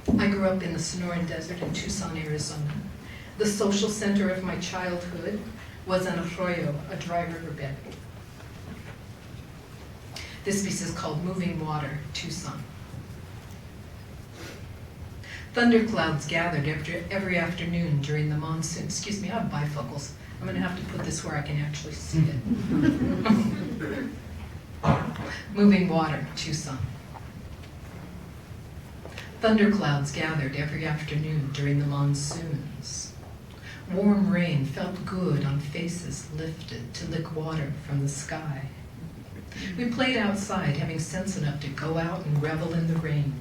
I grew up in the Sonoran Desert in Tucson, Arizona. The social center of my childhood was an arroyo, a dry riverbed. This piece is called Moving Water, Tucson. Thunderclouds gathered every afternoon during the monsoon. Excuse me, I have bifocals. I'm going to have to put this where I can actually see it. Moving Water, Tucson. Thunderclouds gathered every afternoon during the monsoons. Warm rain felt good on faces lifted to lick water from the sky. We played outside, having sense enough to go out and revel in the rain.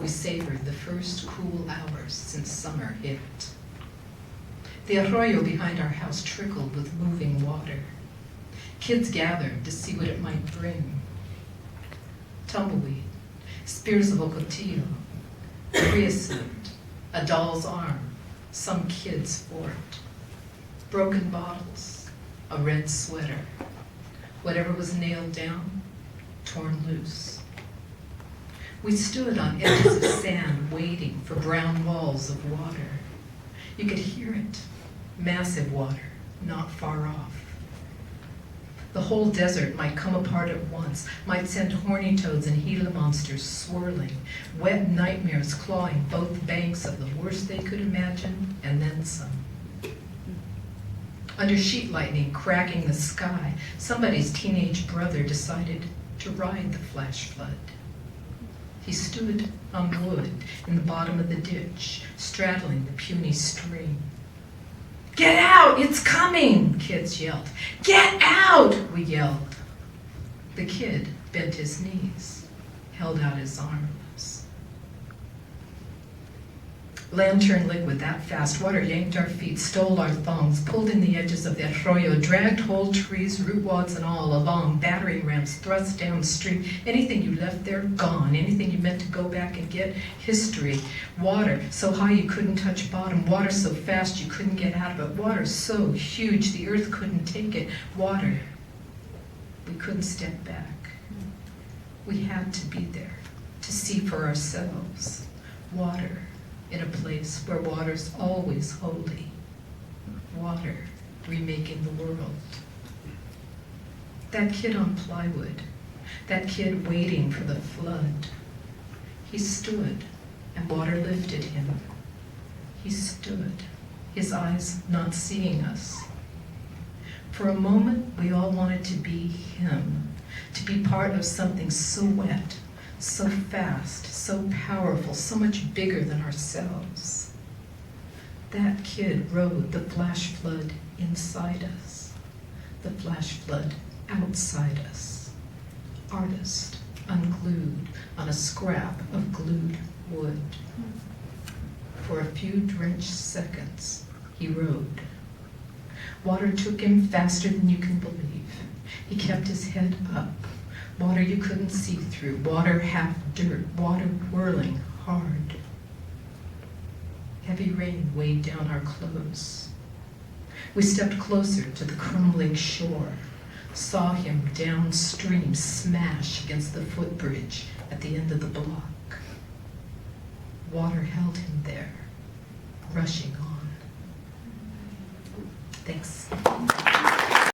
We savored the first cool hours since summer hit. The arroyo behind our house trickled with moving water. Kids gathered to see what it might bring. Tumbleweed, spears of ocotillo, creosote, a doll's arm, some kid's fort, broken bottles, a red sweater, whatever was nailed down, torn loose. We stood on edges of sand waiting for brown walls of water. You could hear it, massive water, not far off. The whole desert might come apart at once, might send horny toads and Gila monsters swirling, wet nightmares clawing both banks of the worst they could imagine, and then some. Under sheet lightning cracking the sky, somebody's teenage brother decided to ride the flash flood. He stood on wood in the bottom of the ditch, straddling the puny stream. "Get out! It's coming!" kids yelled. "Get out!" we yelled. The kid bent his knees, held out his arms. Lantern liquid that fast, water yanked our feet, stole our thongs, pulled in the edges of the arroyo, dragged whole trees, root wads and all, along battering rams, thrust downstream. Anything you left there, gone. Anything you meant to go back and get, history. Water so high you couldn't touch bottom, water so fast you couldn't get out of it, water so huge the earth couldn't take it, water. We couldn't step back. We had to be there, to see for ourselves. Water. In a place where water's always holy. Water remaking the world. That kid on plywood, that kid waiting for the flood, he stood and water lifted him. He stood, his eyes not seeing us. For a moment, we all wanted to be him, to be part of something so wet, so fast, so powerful, so much bigger than ourselves. That kid rode the flash flood inside us, the flash flood outside us. Artist, unglued on a scrap of glued wood. For a few drenched seconds, he rode. Water took him faster than you can believe. He kept his head up. Water you couldn't see through, water half dirt, water whirling hard. Heavy rain weighed down our clothes. We stepped closer to the crumbling shore, saw him downstream smash against the footbridge at the end of the block. Water held him there, rushing on. Thanks.